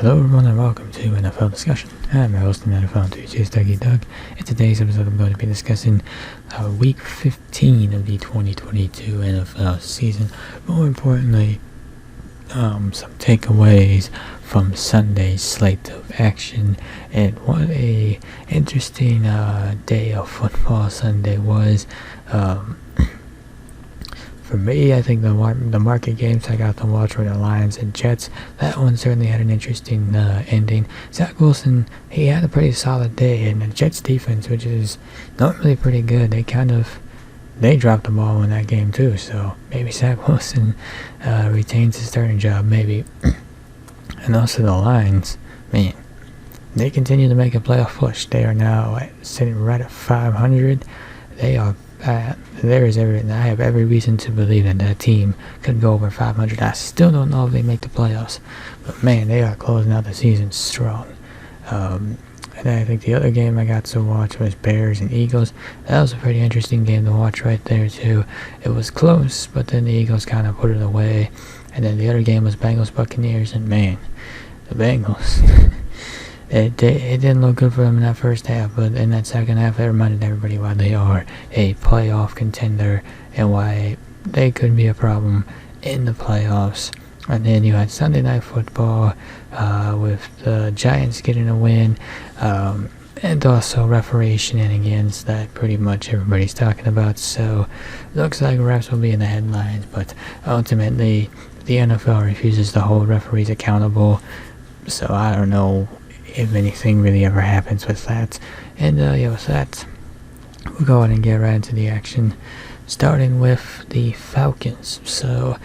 Hello everyone and welcome to NFL Discussion. I'm your host and NFL enthusiast Dougie Doug. In today's episode I'm going to be discussing Week 15 of the 2022 NFL season. More importantly, some takeaways from Sunday's slate of action, and what a interesting day of football Sunday was. For me, I think the market games I got to watch were the Lions and Jets. That one certainly had an interesting ending. Zach Wilson, he had a pretty solid day, and the Jets defense, which is normally pretty good, they dropped the ball in that game too. So maybe Zach Wilson retains his starting job, maybe. And also the Lions, man, they continue to make a playoff push. They are now sitting right at 500. They are. I have every reason to believe that team could go over 500. I still don't know if they make the playoffs, but man, they are closing out the season strong. And I think the other game I got to watch was Bears and Eagles. That was a pretty interesting game to watch right there too. It was close, but then the Eagles kind of put it away. And then the other game was Bengals Buccaneers, and man, the Bengals. It didn't look good for them in that first half, but in that second half, it reminded everybody why they are a playoff contender and why they could be a problem in the playoffs. And then you had Sunday Night Football with the Giants getting a win, and also referee shenanigans that pretty much everybody's talking about. So looks like refs will be in the headlines, but ultimately the NFL refuses to hold referees accountable. So I don't know if anything really ever happens with that. And with that, we'll go ahead and get right into the action, starting with the Falcons. So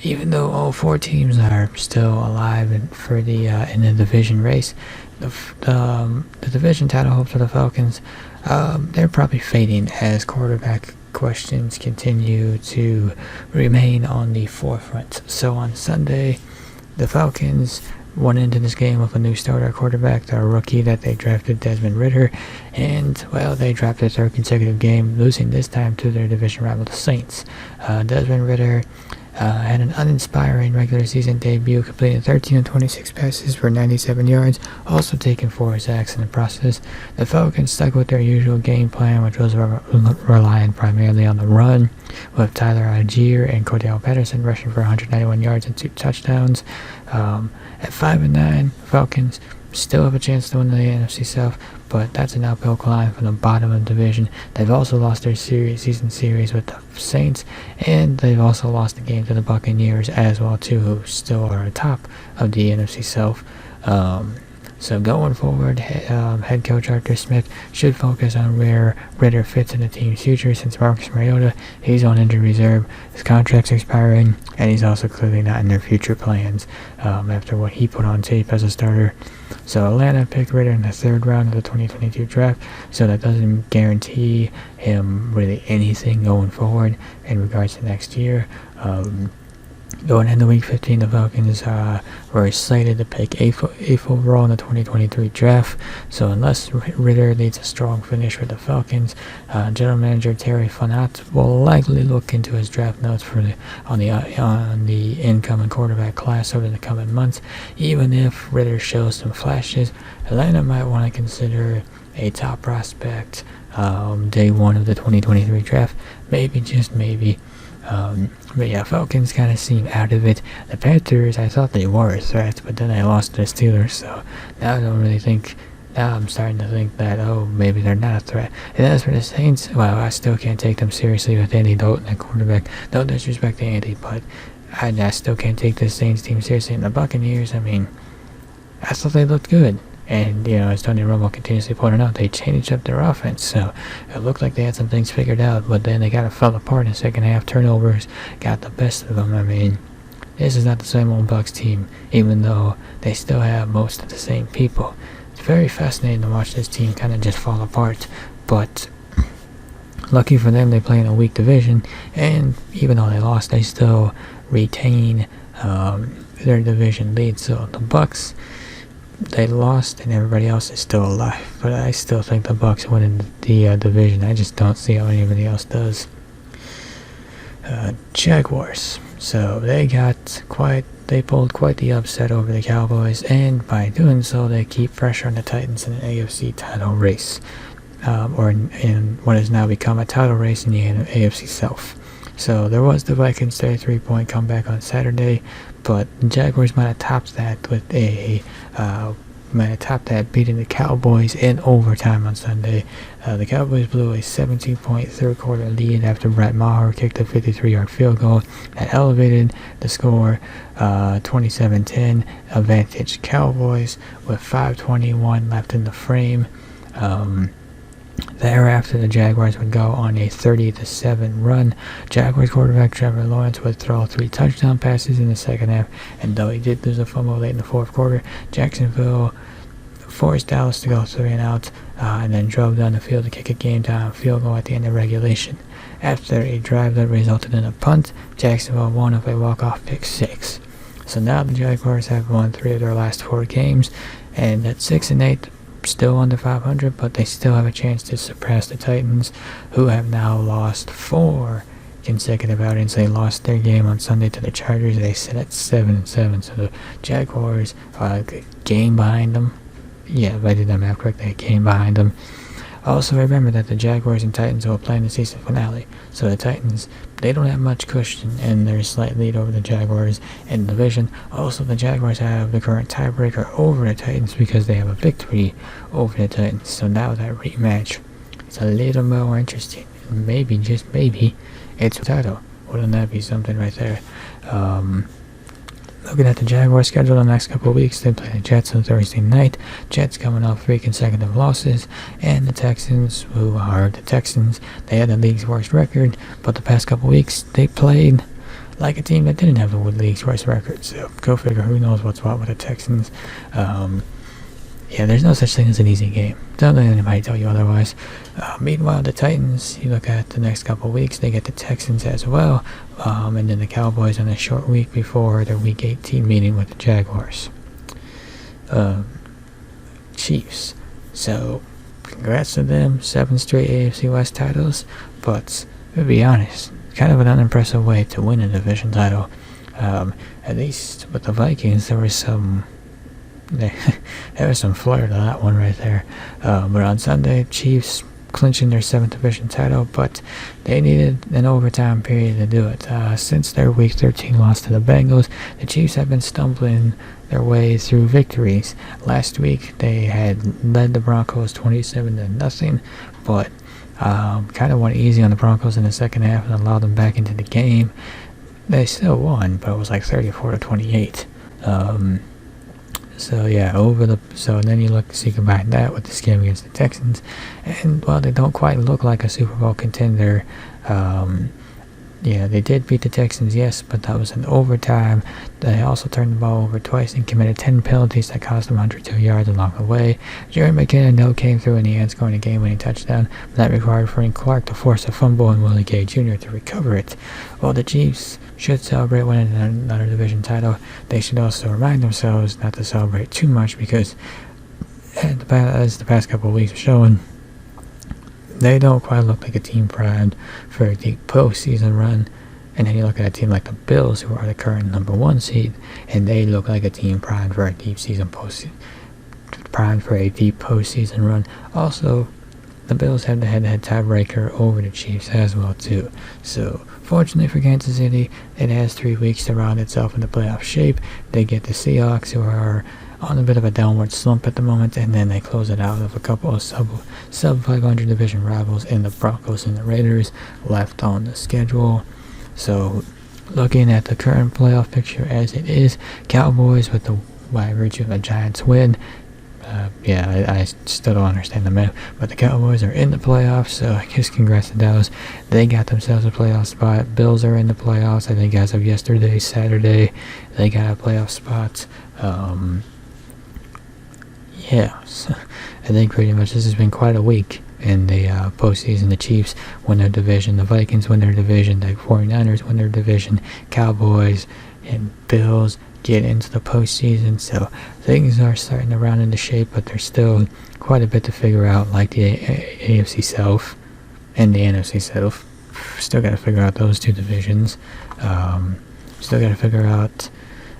even though all four teams are still alive for the in the division race, the division title hopes for the Falcons, they're probably fading as quarterback questions continue to remain on the forefront. So on Sunday, the Falcons went into this game with a new starter quarterback, the rookie that they drafted, Desmond Ridder, and, well, they dropped their third consecutive game, losing this time to their division rival, the Saints. Desmond Ridder had an uninspiring regular season debut, completing 13 of 26 passes for 97 yards, also taking 4 sacks in the process. The Falcons stuck with their usual game plan, which was relying primarily on the run, with Tyler Algier and Cordell Patterson rushing for 191 yards and 2 touchdowns. At 5-9, Falcons still have a chance to win the NFC South, but that's an uphill climb from the bottom of the division. They've also lost their season series with the Saints, and they've also lost the game to the Buccaneers as well too, who still are atop of the NFC South. So going forward, head coach Arthur Smith should focus on where Ridder fits in the team's future, since Marcus Mariota, he's on injured reserve, his contract's expiring, and he's also clearly not in their future plans after what he put on tape as a starter. So Atlanta picked Ridder in the 3rd round of the 2022 draft, so that doesn't guarantee him really anything going forward in regards to next year. Going into Week 15, the Falcons were slated to pick 8th overall in the 2023 draft. So unless Ridder leads a strong finish with the Falcons, General Manager Terry Fonat will likely look into his draft notes on the incoming quarterback class over the coming months. Even if Ridder shows some flashes, Atlanta might want to consider a top prospect day 1 of the 2023 draft. Maybe, just maybe. But yeah, Falcons kind of seem out of it. The Panthers, I thought they were a threat, but then I lost to the Steelers, so now I'm starting to think that, maybe they're not a threat. And as for the Saints, well, I still can't take them seriously with Andy Dalton at quarterback. No disrespect to Andy, but I still can't take this Saints team seriously. And the Buccaneers, I mean, I thought they looked good. And, as Tony Romo continuously pointed out, they changed up their offense, so it looked like they had some things figured out, but then they kind of fell apart in the second half. Turnovers got the best of them. I mean, this is not the same old Bucs team, even though they still have most of the same people. It's very fascinating to watch this team kind of just fall apart, but lucky for them, they play in a weak division, and even though they lost, they still retain their division lead. So the Bucs, they lost and everybody else is still alive, but I still think the Bucs win in the division. I just don't see how anybody else does. Jaguars, so they got quite they pulled quite the upset over the Cowboys, and by doing so, they keep pressure on the Titans in an AFC title race, or in what has now become a title race in the AFC South. So there was the Vikings 33-point comeback on Saturday, but the Jaguars might have topped that beating the Cowboys in overtime on Sunday. The Cowboys blew a 17-point third-quarter lead after Brett Maher kicked a 53-yard field goal that elevated the score 27-10, advantage Cowboys with 5:21 left in the frame. Thereafter, the Jaguars would go on a 30-7 run. Jaguars quarterback Trevor Lawrence would throw 3 touchdown passes in the second half, and though he did lose a fumble late in the fourth quarter, Jacksonville forced Dallas to go 3 and out, and then drove down the field to kick a game-time field goal at the end of regulation. After a drive that resulted in a punt, Jacksonville won with a walk-off pick 6. So now the Jaguars have won 3 of their last 4 games, and at 6-8, still under 500, but they still have a chance to surpass the Titans, who have now lost 4 consecutive outings. They lost their game on Sunday to the Chargers. They sit at 7-7, so the Jaguars are a game behind them. Yeah, if I did that math correctly, a game behind them. Also, remember that the Jaguars and Titans will play in the season finale, so the Titans, they don't have much cushion in their slight lead over the Jaguars in the division. Also, the Jaguars have the current tiebreaker over the Titans because they have a victory over the Titans. So now that rematch, it's a little more interesting. Maybe, just maybe, it's a title. Wouldn't that be something right there? Looking at the Jaguars schedule the next couple of weeks, they play the Jets on Thursday night. Jets coming off 3 consecutive losses, and the Texans, who are the Texans, they had the league's worst record, but the past couple of weeks they played like a team that didn't have the league's worst record. So go figure. Who knows what's what with the Texans? Yeah, there's no such thing as an easy game. Don't let anybody tell you otherwise. Meanwhile, the Titans, you look at the next couple of weeks, they get the Texans as well, and then the Cowboys on a short week before their Week 18 meeting with the Jaguars. Chiefs. So, congrats to them, 7 straight AFC West titles, but to be honest, kind of an unimpressive way to win a division title. At least with the Vikings, there was some flair to that one right there. But on Sunday, Chiefs clinching their 7th division title, but they needed an overtime period to do it. Since their Week 13 loss to the Bengals, the Chiefs have been stumbling their way through victories. Last week, they had led the Broncos 27-0, but kind of went easy on the Broncos in the second half and allowed them back into the game. They still won, but it was like 34-28. So yeah, so then you look to combine that with this game against the Texans, and while they don't quite look like a Super Bowl contender, yeah, they did beat the Texans, yes, but that was in overtime. They also turned the ball over twice and committed 10 penalties that cost them 102 yards along the way. Jerry McKinnon, though, came through in the end, scoring a game-winning touchdown, but that required Frank Clark to force a fumble and Willie Gay Jr. to recover it. While the Chiefs should celebrate winning another division title, they should also remind themselves not to celebrate too much because, as the past couple of weeks have shown, they don't quite look like a team primed for a deep postseason run. And then you look at a team like the Bills, who are the current number 1 seed, and they look like a team primed for a deep postseason run. Also, the Bills have the head-to-head tiebreaker over the Chiefs as well too. So, fortunately for Kansas City, it has 3 weeks to round itself into playoff shape. They get the Seahawks, who are on a bit of a downward slump at the moment, and then they close it out with a couple of sub 500 division rivals in the Broncos and the Raiders left on the schedule. So, looking at the current playoff picture as it is, Cowboys by virtue of a Giants win. I still don't understand the math, but the Cowboys are in the playoffs, so I guess congrats to Dallas. They got themselves a playoff spot. Bills are in the playoffs, I think as of yesterday, Saturday, they got a playoff spot. So I think pretty much this has been quite a week in the postseason. The Chiefs win their division, the Vikings win their division, the 49ers win their division, Cowboys and Bills get into the postseason, so things are starting to round into shape, but there's still quite a bit to figure out, like the AFC South and the NFC South. Still got to figure out those 2 divisions. Still got to figure out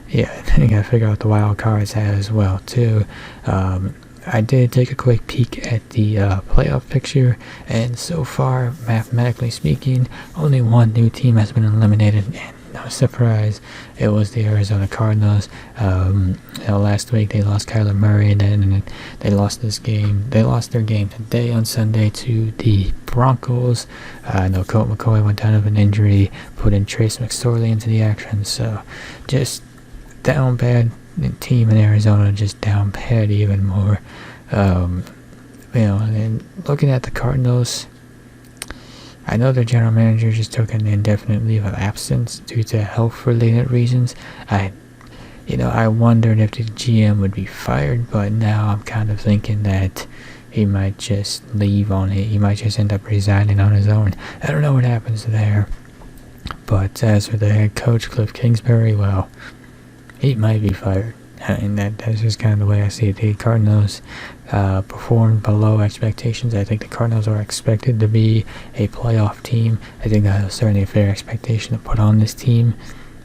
yeah, you gotta figure out the wild cards as well too. I did take a quick peek at the playoff picture, and so far, mathematically speaking, only one new team has been eliminated, and no surprise, it was the Arizona Cardinals. Last week they lost Kyler Murray, and then they lost this game. They lost their game today on Sunday to the Broncos. I know Colt McCoy went down with an injury, put in Trace McSorley into the action, so just down bad. The team in Arizona just down bad even more. And looking at the Cardinals, I know their general manager just took an indefinite leave of absence due to health-related reasons. I wondered if the GM would be fired, but now I'm kind of thinking that he might just leave on it. He might just end up resigning on his own. I don't know what happens there. But as for the head coach, Cliff Kingsbury, well, he might be fired. And that's just kind of the way I see it. The Cardinals performed below expectations. I think the Cardinals are expected to be a playoff team. I think that was certainly a fair expectation to put on this team,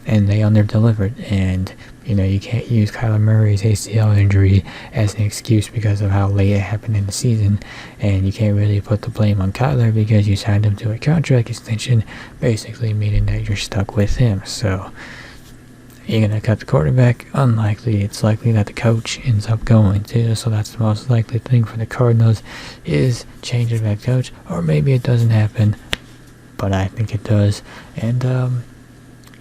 and they under-delivered. And, you can't use Kyler Murray's ACL injury as an excuse because of how late it happened in the season. And you can't really put the blame on Kyler because you signed him to a contract extension, basically meaning that you're stuck with him. So you're going to cut the quarterback? Unlikely. It's likely that the coach ends up going to. So that's the most likely thing for the Cardinals is change of head coach. Or maybe it doesn't happen, but I think it does. And,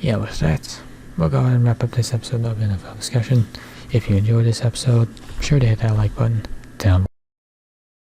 with that, we'll go ahead and wrap up this episode of NFL Discussion. If you enjoyed this episode, be sure to hit that like button down below.